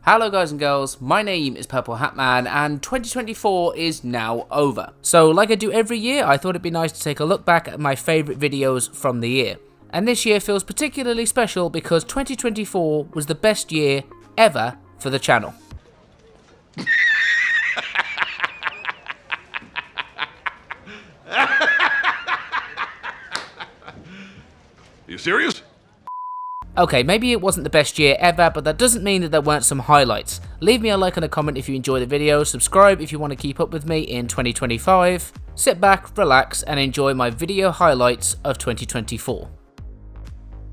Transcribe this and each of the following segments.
Hello guys and girls, my name is PurpleHatMan and 2024 is now over. So like I do every year, I thought it'd be nice to take a look back at my favourite videos from the year. And this year feels particularly special because 2024 was the best year ever for the channel. You serious? Okay, maybe it wasn't the best year ever, but that doesn't mean that there weren't some highlights. Leave me a like and a comment if you enjoy the video, subscribe if you want to keep up with me in 2025, sit back, relax, and enjoy my video highlights of 2024.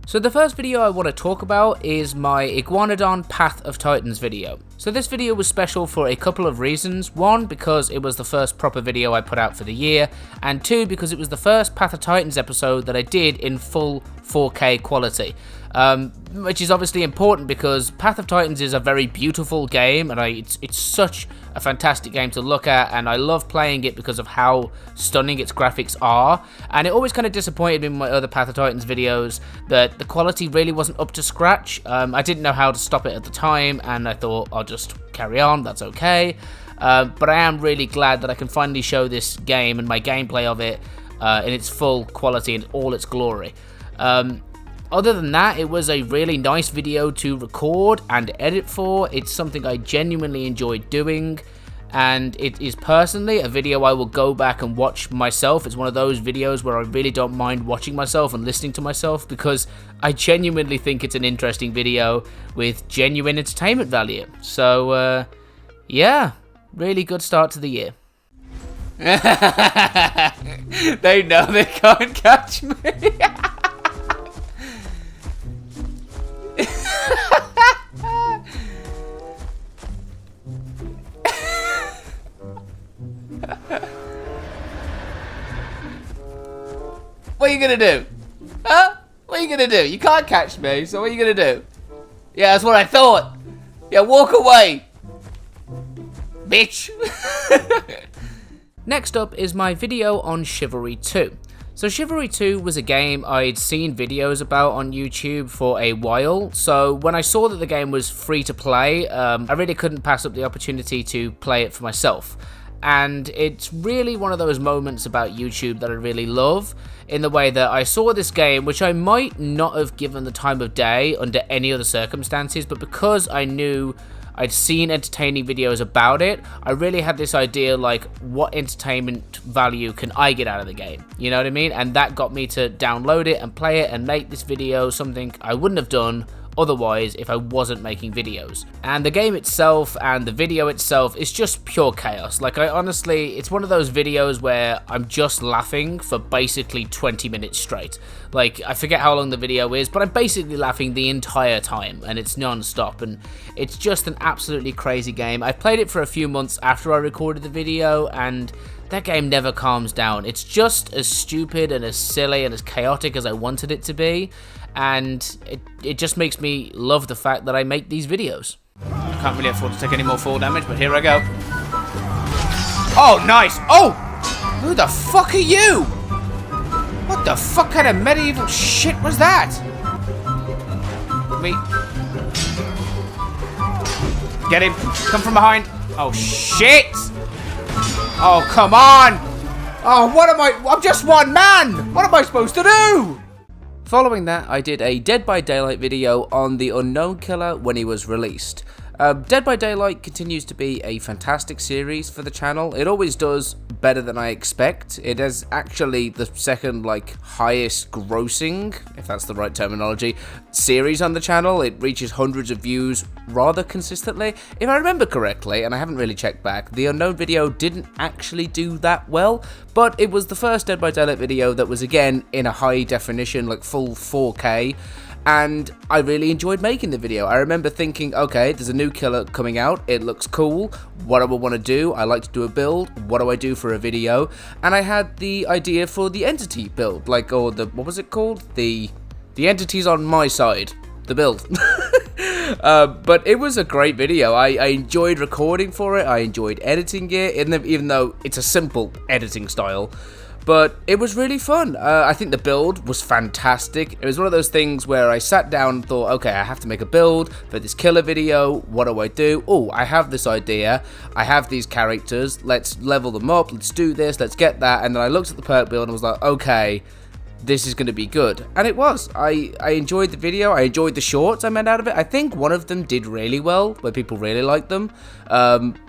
So the first video I want to talk about is my Iguanodon Path of Titans video. So this video was special for a couple of reasons. One, because it was the first proper video I put out for the year, and two, because it was the first Path of Titans episode that I did in full 4K quality. Which is obviously important because Path of Titans is a very beautiful game, and it's such a fantastic game to look at, and I love playing it because of how stunning its graphics are. And it always kind of disappointed me in my other Path of Titans videos that the quality really wasn't up to scratch. I didn't know how to stop it at the time, and I thought I'll just carry on, that's okay. But I am really glad that I can finally show this game and my gameplay of it in its full quality and all its glory. Other than that, it was a really nice video to record and edit for. It's something I genuinely enjoyed doing, and it is personally a video I will go back and watch myself. It's one of those videos where I really don't mind watching myself and listening to myself because I genuinely think it's an interesting video with genuine entertainment value. So, yeah, really good start to the year. They know they can't catch me. What are you gonna do? Huh? What are you gonna do? You can't catch me, so what are you gonna do? Yeah, that's what I thought. Yeah, walk away, bitch. Next up is my video on Chivalry 2. So Chivalry 2 was a game I'd seen videos about on YouTube for a while, so when I saw that the game was free to play, I really couldn't pass up the opportunity to play it for myself. And it's really one of those moments about YouTube that I really love, in the way that I saw this game, which I might not have given the time of day under any other circumstances, but because I knew I'd seen entertaining videos about it, I really had this idea like, what entertainment value can I get out of the game? You know what I mean? And that got me to download it and play it and make this video, something I wouldn't have done otherwise if I wasn't making videos. And the game itself and the video itself is just pure chaos. Like, I honestly, it's one of those videos where I'm just laughing for basically 20 minutes straight. Like, I forget how long the video is, but I'm basically laughing the entire time, and it's non-stop, and it's just an absolutely crazy game. I played it for a few months after I recorded the video, and that game never calms down. It's just as stupid and as silly and as chaotic as I wanted it to be, and it just makes me love the fact that I make these videos. I can't really afford to take any more fall damage, but here I go. Oh, nice! Oh! Who the fuck are you? What the fuck kind of medieval shit was that? Me. Get him. Come from behind. Oh, shit! Oh, come on! Oh, what am I? I'm just one man! What am I supposed to do? Following that, I did a Dead by Daylight video on the Unknown Killer when he was released. Dead by Daylight continues to be a fantastic series for the channel. It always does better than I expect. It is actually the second, highest grossing, if that's the right terminology, series on the channel. It reaches hundreds of views rather consistently. If I remember correctly, and I haven't really checked back, the Unknown video didn't actually do that well, but it was the first Dead by Daylight video that was, again, in a high definition, full 4K, and I really enjoyed making the video. I remember thinking, okay, there's a new killer coming out, it looks cool, what do I want to do? I like to do a build, what do I do for a video? And I had the idea for the entity build, or what was it called? The entities on my side, the build. But it was a great video. I enjoyed recording for it, I enjoyed editing it, even though it's a simple editing style. But it was really fun. I think the build was fantastic. It was one of those things where I sat down and thought, okay, I have to make a build for this killer video. What do I do? Oh, I have this idea. I have these characters. Let's level them up. Let's do this. Let's get that. And then I looked at the perk build and was like, okay, this is going to be good. And it was. I enjoyed the video. I enjoyed the shorts I made out of it. I think one of them did really well, where people really liked them,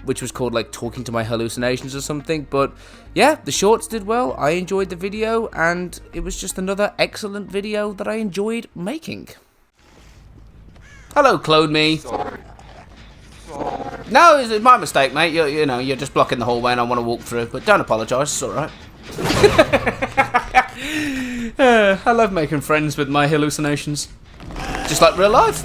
which was called like Talking to My Hallucinations or something. But yeah, the shorts did well. I enjoyed the video, and it was just another excellent video that I enjoyed making. Hello, Clone Me. Sorry. No, it's my mistake, mate. You know, you're just blocking the hallway and I want to walk through, but don't apologise, it's alright. I love making friends with my hallucinations. Just like real life.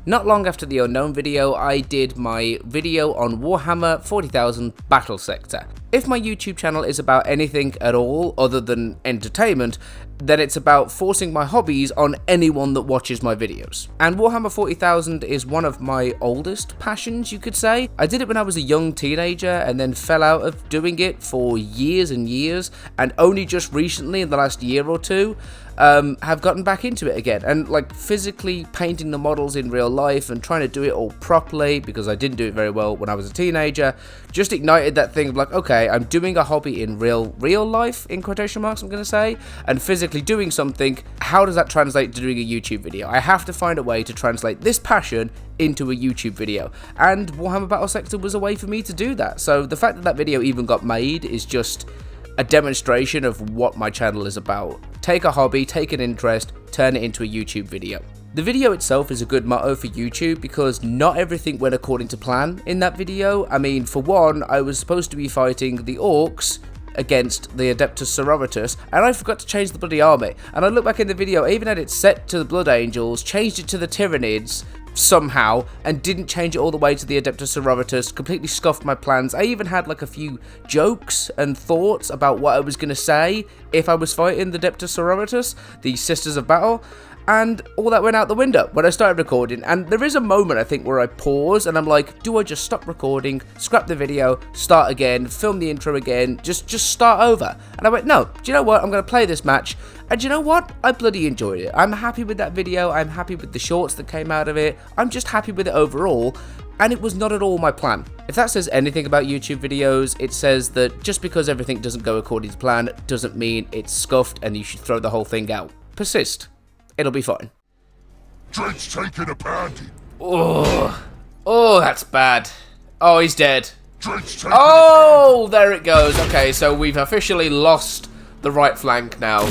Not long after the Unknown video, I did my video on Warhammer 40,000 Battlesector. If my YouTube channel is about anything at all other than entertainment, then it's about forcing my hobbies on anyone that watches my videos. And Warhammer 40,000 is one of my oldest passions, you could say. I did it when I was a young teenager and then fell out of doing it for years and years, and only just recently, in the last year or two, have gotten back into it again, and like physically painting the models in real life and trying to do it all properly, because I didn't do it very well when I was a teenager, just ignited that thing of like, okay, I'm doing a hobby in real life, in quotation marks I'm gonna say, and physically doing something. How does that translate to doing a YouTube video? I have to find a way to translate this passion into a YouTube video, and Warhammer Battlesector was a way for me to do that. So the fact that that video even got made is just a demonstration of what my channel is about. Take a hobby, take an interest, turn it into a YouTube video. The video itself is a good motto for YouTube because not everything went according to plan in that video. I mean, for one, I was supposed to be fighting the Orks against the Adeptus Sororitas, and I forgot to change the bloody army. And I look back in the video, I even had it set to the Blood Angels, changed it to the Tyranids somehow, and didn't change it all the way to the Adeptus Sororitas, completely scuffed my plans. I even had like a few jokes and thoughts about what I was going to say if I was fighting the Adeptus Sororitas, the Sisters of Battle, and all that went out the window when I started recording. And there is a moment, I think, where I pause and I'm like, do I just stop recording, scrap the video, start again, film the intro again, just start over? And I went, no, do you know what, I'm going to play this match. And do you know what, I bloody enjoyed it. I'm happy with that video, I'm happy with the shorts that came out of it, I'm just happy with it overall. And it was not at all my plan. If that says anything about YouTube videos, it says that just because everything doesn't go according to plan doesn't mean it's scuffed and you should throw the whole thing out. Persist. It'll be fine. Drake's taking a panty. Oh, that's bad. Oh, he's dead. Drake's taking Oh, there it goes. Okay, so we've officially lost the right flank now.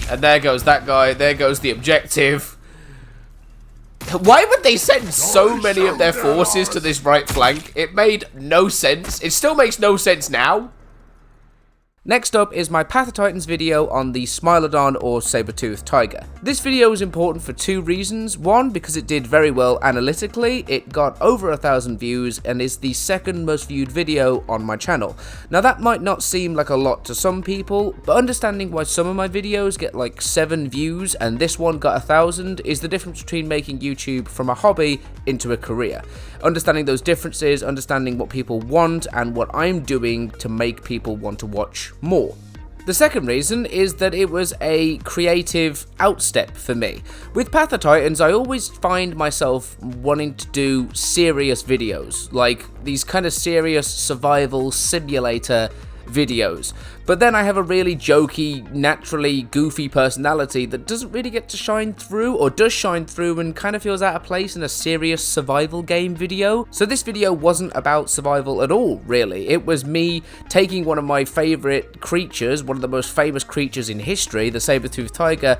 And there goes that guy. There goes the objective. Why would they send so many of their forces to this right flank? It made no sense. It still makes no sense now. Next up is my Path of Titans video on the Smilodon or saber-toothed tiger. This video is important for two reasons. One, because it did very well analytically, it got over 1,000 views and is the second most viewed video on my channel. Now that might not seem like a lot to some people, but understanding why some of my videos get like 7 views and this one got 1,000 is the difference between making YouTube from a hobby into a career. Understanding those differences, understanding what people want and what I'm doing to make people want to watch more. The second reason is that it was a creative outstep for me. With Path of Titans, I always find myself wanting to do serious videos, like these kind of serious survival simulator videos. But then I have a really jokey, naturally goofy personality that doesn't really get to shine through, or does shine through and kind of feels out of place in a serious survival game video. So this video wasn't about survival at all, really. It was me taking one of my favourite creatures, one of the most famous creatures in history, the saber-toothed tiger,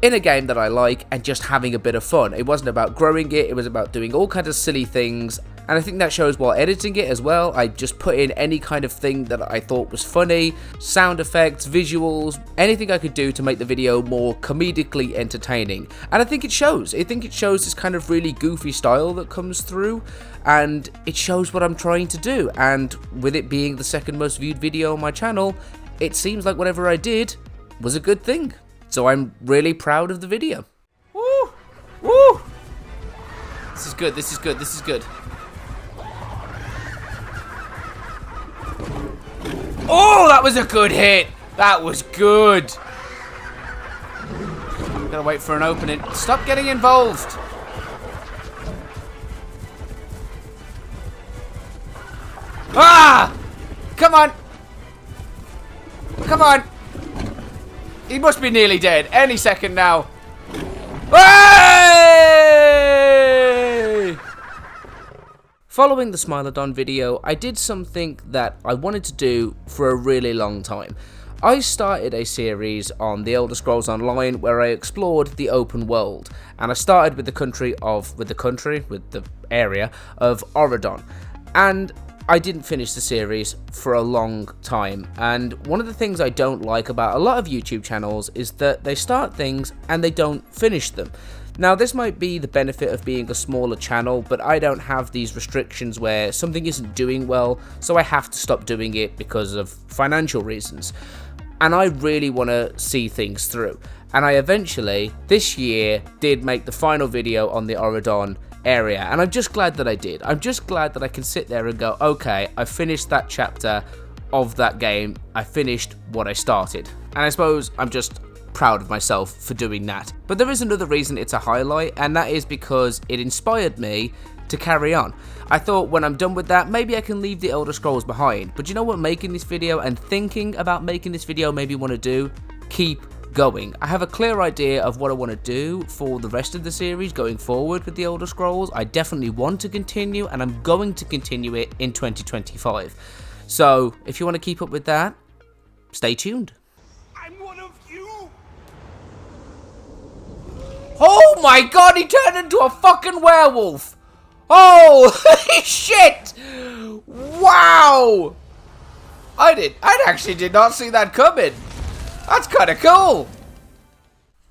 in a game that I like, and just having a bit of fun. It wasn't about growing it, it was about doing all kinds of silly things. And I think that shows while editing it as well. I just put in any kind of thing that I thought was funny, sound effects, visuals, anything I could do to make the video more comedically entertaining. And I think it shows. I think it shows this kind of really goofy style that comes through, and it shows what I'm trying to do. And with it being the second most viewed video on my channel, it seems like whatever I did was a good thing. So I'm really proud of the video. Woo! Woo! This is good, this is good, this is good. Oh, that was a good hit. That was good. Gotta wait for an opening. Stop getting involved. Ah! Come on. Come on. He must be nearly dead. Any second now. Hey! Following the Smilodon video, I did something that I wanted to do for a really long time. I started a series on the Elder Scrolls Online where I explored the open world, and I started with the area of Auridon, and I didn't finish the series for a long time. And one of the things I don't like about a lot of YouTube channels is that they start things and they don't finish them. Now, this might be the benefit of being a smaller channel, but I don't have these restrictions where something isn't doing well, so I have to stop doing it because of financial reasons. And I really want to see things through. And I eventually, this year, did make the final video on the Auridon area, and I'm just glad that I did. I'm just glad that I can sit there and go, okay, I finished that chapter of that game. I finished what I started. And I suppose I'm just proud of myself for doing that. But there is another reason it's a highlight, and that is because it inspired me to carry on. I thought when I'm done with that, maybe I can leave the Elder Scrolls behind. But you know what making this video and thinking about making this video made me want to do? Keep going. I have a clear idea of what I want to do for the rest of the series going forward with the Elder Scrolls. I definitely want to continue, and I'm going to continue it in 2025. So if you want to keep up with that, stay tuned. I'm one of you. Oh my god, he turned into a fucking werewolf. Oh shit. Wow. I actually did not see that coming. That's kind of cool.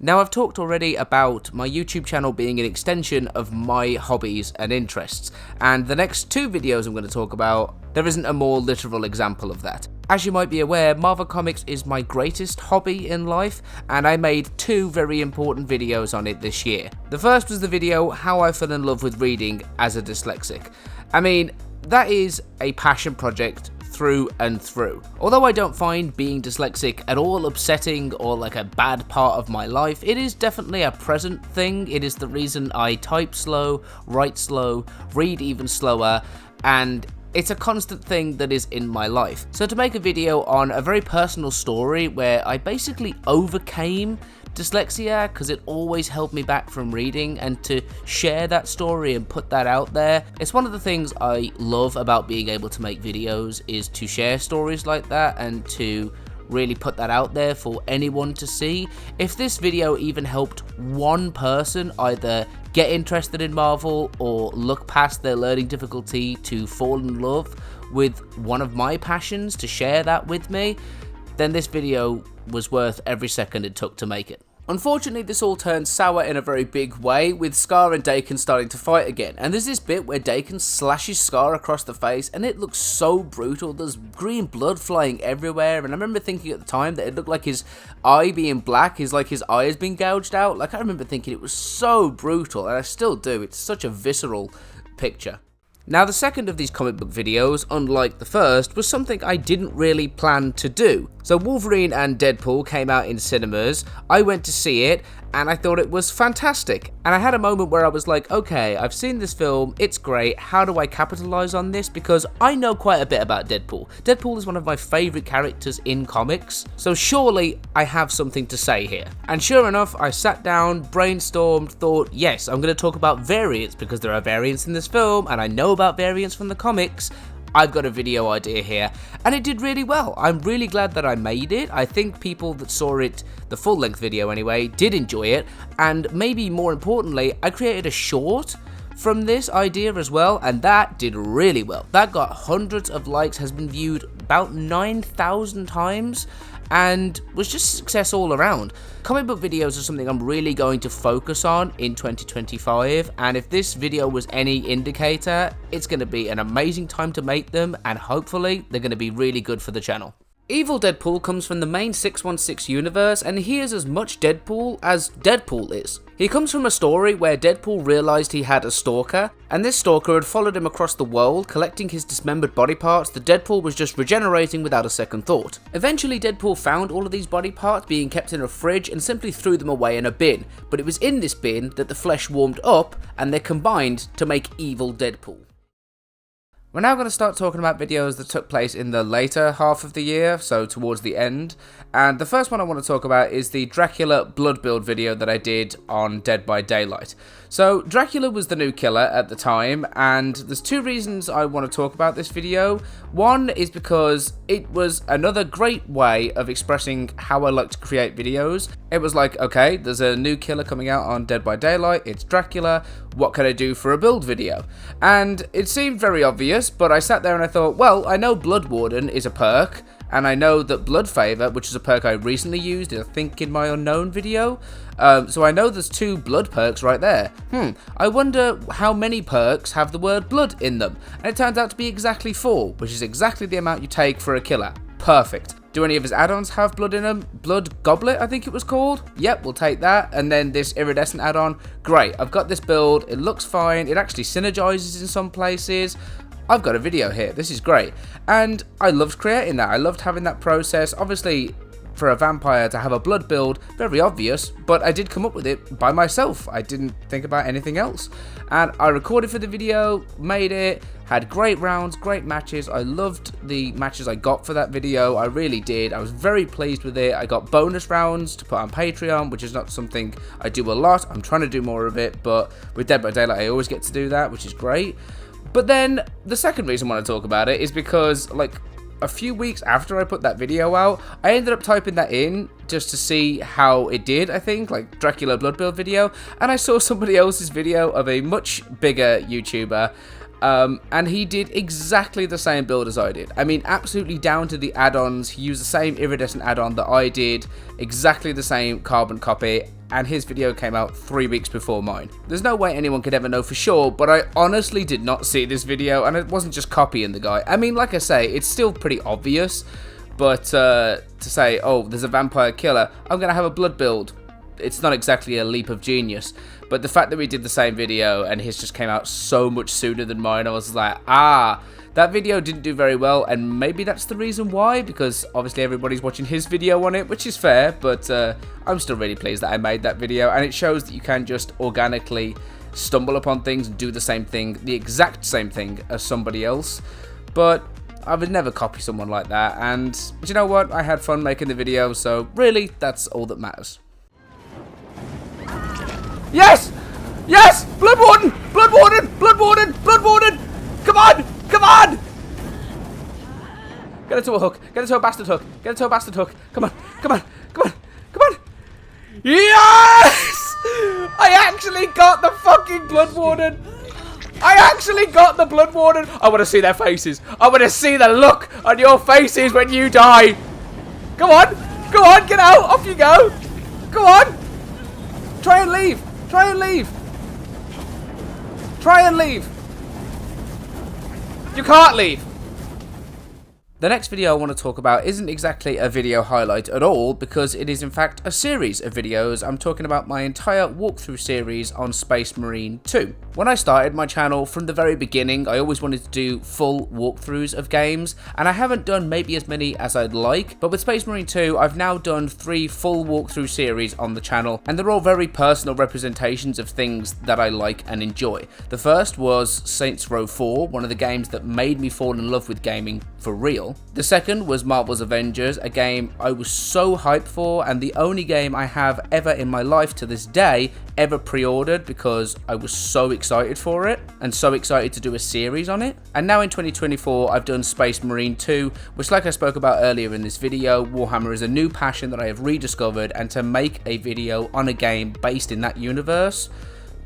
Now, I've talked already about my YouTube channel being an extension of my hobbies and interests, and the next two videos I'm going to talk about, there isn't a more literal example of that. As you might be aware, Marvel Comics is my greatest hobby in life, and I made two very important videos on it this year. The first was the video, How I Fell in Love with Reading as a Dyslexic. I mean, that is a passion project through and through. Although I don't find being dyslexic at all upsetting or like a bad part of my life, it is definitely a present thing. It is the reason I type slow, write slow, read even slower, and it's a constant thing that is in my life. So to make a video on a very personal story where I basically overcame dyslexia because it always held me back from reading, and to share that story and put that out there, it's one of the things I love about being able to make videos, is to share stories like that and to really put that out there for anyone to see. If this video even helped one person either get interested in Marvel or look past their learning difficulty to fall in love with one of my passions, to share that with me, then this video was worth every second it took to make it. Unfortunately, this all turned sour in a very big way, with Scar and Dakin starting to fight again. And there's this bit where Dakin slashes Scar across the face, and it looks so brutal. There's green blood flying everywhere, and I remember thinking at the time that it looked like his eye being black, his eye has been gouged out. Like, I remember thinking it was so brutal, and I still do. It's such a visceral picture. Now, the second of these comic book videos, unlike the first, was something I didn't really plan to do. So Wolverine and Deadpool came out in cinemas, I went to see it, and I thought it was fantastic. And I had a moment where I was like, okay, I've seen this film, it's great, how do I capitalize on this? Because I know quite a bit about Deadpool. Deadpool is one of my favorite characters in comics, so surely I have something to say here. And sure enough, I sat down, brainstormed, thought, yes, I'm going to talk about variants because there are variants in this film, and I know about variants from the comics. I've got a video idea here, and it did really well. I'm really glad that I made it. I think people that saw it, the full-length video anyway, did enjoy it, and maybe more importantly, I created a short from this idea as well, and that did really well. That got hundreds of likes, has been viewed about 9,000 times, and was just a success all around. Comic book videos are something I'm really going to focus on in 2025, and if this video was any indicator, it's going to be an amazing time to make them, and hopefully they're going to be really good for the channel. Evil Deadpool comes from the main 616 universe, and he is as much Deadpool as Deadpool is. He comes from a story where Deadpool realised he had a stalker, and this stalker had followed him across the world, collecting his dismembered body parts that Deadpool was just regenerating without a second thought. Eventually Deadpool found all of these body parts being kept in a fridge and simply threw them away in a bin, but it was in this bin that the flesh warmed up, and they combined to make Evil Deadpool. We're now going to start talking about videos that took place in the later half of the year, so towards the end. And the first one I want to talk about is the Dracula blood build video that I did on Dead by Daylight. So Dracula was the new killer at the time, and there's two reasons I want to talk about this video. One is because it was another great way of expressing how I like to create videos. It was like, okay, there's a new killer coming out on Dead by Daylight, it's Dracula, what can I do for a build video? And it seemed very obvious, but I sat there and I thought, well, I know Blood Warden is a perk, and I know that Blood Favor, which is a perk I recently used, I think in my Unknown video, so I know there's 2 blood perks right there. I wonder how many perks have the word blood in them, and it turns out to be exactly 4, which is exactly the amount you take for a killer. Perfect. Do any of his add-ons have blood in them? Blood Goblet, I think it was called? Yep, we'll take that. And then this Iridescent add-on. Great, I've got this build, it looks fine, it actually synergizes in some places. I've got a video here, this is great. And I loved creating that, I loved having that process. Obviously, for a vampire to have a blood build, very obvious, but I did come up with it by myself. I didn't think about anything else. And I recorded for the video, made it, had great rounds, great matches. I loved the matches I got for that video, I really did. I was very pleased with it. I got bonus rounds to put on Patreon, which is not something I do a lot. I'm trying to do more of it, but with Dead by Daylight I always get to do that, which is great. But then the second reason I want to talk about it is because, like, a few weeks after I put that video out, I ended up typing that in just to see how it did, I think, like Dracula blood build video, and I saw somebody else's video of a much bigger YouTuber, and he did exactly the same build as I did. I mean, absolutely down to the add-ons. He used the same iridescent add-on that I did, exactly the same carbon copy, and his video came out 3 weeks before mine. There's no way anyone could ever know for sure, but I honestly did not see this video, and it wasn't just copying the guy. I mean, like I say, it's still pretty obvious, but to say, oh, there's a vampire killer, I'm gonna have a blood build, it's not exactly a leap of genius. But the fact that we did the same video and his just came out so much sooner than mine, I was like, that video didn't do very well, and maybe that's the reason why, because obviously everybody's watching his video on it, which is fair, but I'm still really pleased that I made that video, and it shows that you can just organically stumble upon things and do the same thing, the exact same thing as somebody else. But I would never copy someone like that, but you know what, I had fun making the video, so really, that's all that matters. Yes! Yes! Blood Warden! Blood Warden! Blood Warden! Blood Warden! Come on! Come on! Get it to a hook. Get it to a bastard hook. Get it to a bastard hook. Come on. Come on. Come on. Come on. Yes! I actually got the fucking Blood Warden. I actually got the Blood Warden. I want to see their faces. I want to see the look on your faces when you die. Come on. Go on. Get out. Off you go. Go on. Try and leave. Try and leave. Try and leave. You can't leave. The next video I want to talk about isn't exactly a video highlight at all, because it is in fact a series of videos. I'm talking about my entire walkthrough series on Space Marine 2. When I started my channel, from the very beginning, I always wanted to do full walkthroughs of games, and I haven't done maybe as many as I'd like, but with Space Marine 2, I've now done 3 full walkthrough series on the channel, and they're all very personal representations of things that I like and enjoy. The first was Saints Row 4, one of the games that made me fall in love with gaming for real. The second was Marvel's Avengers, a game I was so hyped for, and the only game I have ever in my life to this day ever pre-ordered, because I was so excited for it and so excited to do a series on it. And now in 2024 I've done Space Marine 2, which, like I spoke about earlier in this video, Warhammer is a new passion that I have rediscovered, and to make a video on a game based in that universe,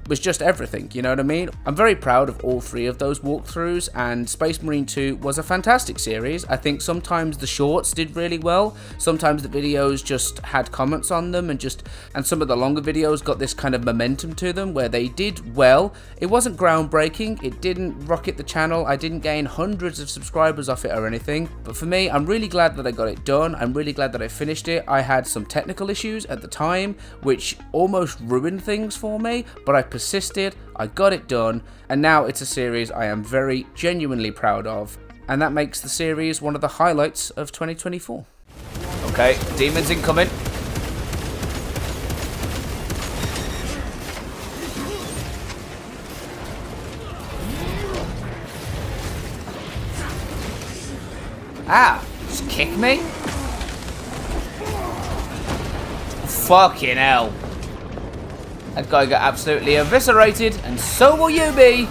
was just everything, you know what I mean? I'm very proud of all 3 of those walkthroughs, and Space Marine 2 was a fantastic series. I think sometimes the shorts did really well, sometimes the videos just had comments on them, and some of the longer videos got this kind of momentum to them where they did well. It wasn't groundbreaking, it didn't rocket the channel, I didn't gain hundreds of subscribers off it or anything, but for me, I'm really glad that I got it done. I'm really glad that I finished it. I had some technical issues at the time which almost ruined things for me, but I persisted, I got it done, and now it's a series I am very genuinely proud of, and that makes the series one of the highlights of 2024. Okay, demons incoming. Ah, just kick me? Fucking hell. That guy got absolutely eviscerated, and so will you be!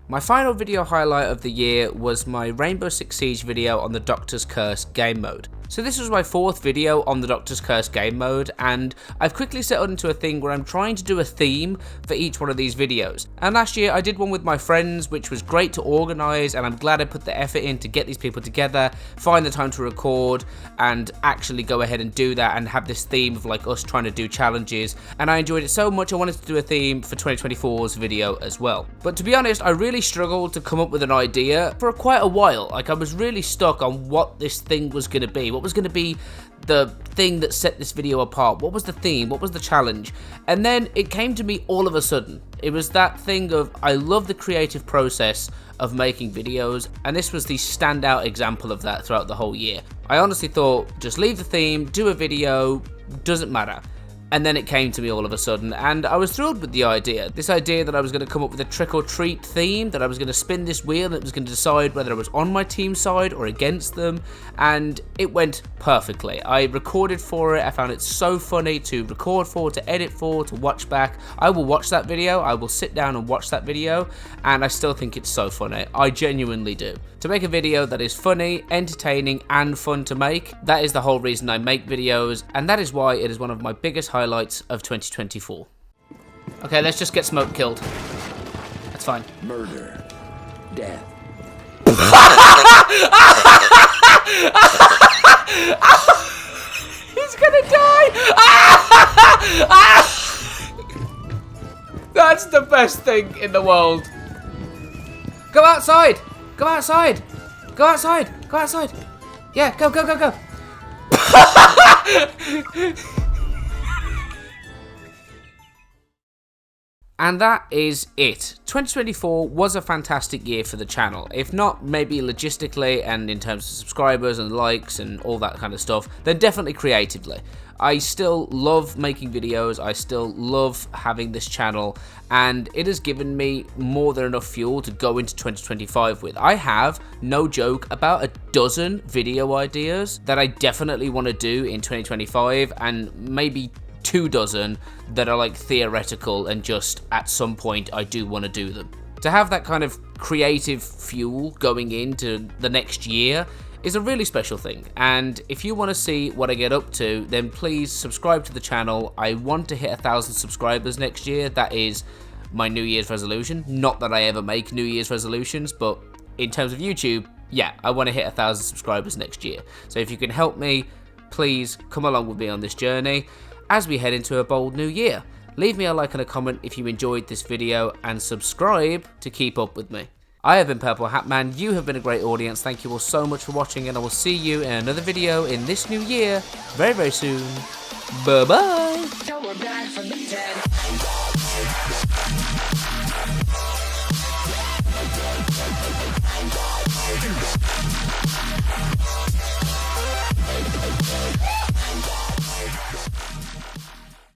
My final video highlight of the year was my Rainbow Six Siege video on the Doctor's Curse game mode. So this was my 4th video on the Doctor's Curse game mode, and I've quickly settled into a thing where I'm trying to do a theme for each one of these videos. And last year I did one with my friends, which was great to organise, and I'm glad I put the effort in to get these people together, find the time to record, and actually go ahead and do that and have this theme of like us trying to do challenges. And I enjoyed it so much I wanted to do a theme for 2024's video as well. But to be honest, I really struggled to come up with an idea for quite a while. Like, I was really stuck on what this thing was going to be. What was going to be the thing that set this video apart? What was the theme? What was the challenge? And then it came to me all of a sudden. It was that thing of, I love the creative process of making videos, and this was the standout example of that throughout the whole year. I honestly thought, just leave the theme, do a video, doesn't matter. And then it came to me all of a sudden, and I was thrilled with the idea. This idea that I was going to come up with a trick-or-treat theme, that I was going to spin this wheel and it was going to decide whether I was on my team's side or against them, and it went perfectly. I recorded for it, I found it so funny to record for, to edit for, to watch back. I will watch that video, I will sit down and watch that video, and I still think it's so funny. I genuinely do. To make a video that is funny, entertaining, and fun to make, that is the whole reason I make videos, and that is why it is one of my biggest highlights of 2024. Okay, let's just get Smoke killed. That's fine. Murder. Death. He's gonna die! That's the best thing in the world. Go outside! Go outside! Go outside! Go outside! Yeah, go, go, go, go! And that is it. 2024 was a fantastic year for the channel. If not maybe logistically and in terms of subscribers and likes and all that kind of stuff, then definitely creatively. I still love making videos, I still love having this channel, and it has given me more than enough fuel to go into 2025 with. I have, no joke, about a dozen video ideas that I definitely want to do in 2025, and maybe 2 dozen that are like theoretical and just at some point I do want to do them. To have that kind of creative fuel going into the next year is a really special thing, and if you want to see what I get up to, then please subscribe to the channel. I want to hit 1,000 subscribers next year. That is my New Year's resolution. Not that I ever make New Year's resolutions, but in terms of YouTube, yeah, I want to hit 1,000 subscribers next year. So if you can help me, please come along with me on this journey as we head into a bold new year. Leave me a like and a comment if you enjoyed this video, and subscribe to keep up with me. I have been PurpleHatMan, you have been a great audience, thank you all so much for watching, and I will see you in another video in this new year, very, very soon. Bye-bye! So we're back from the dead.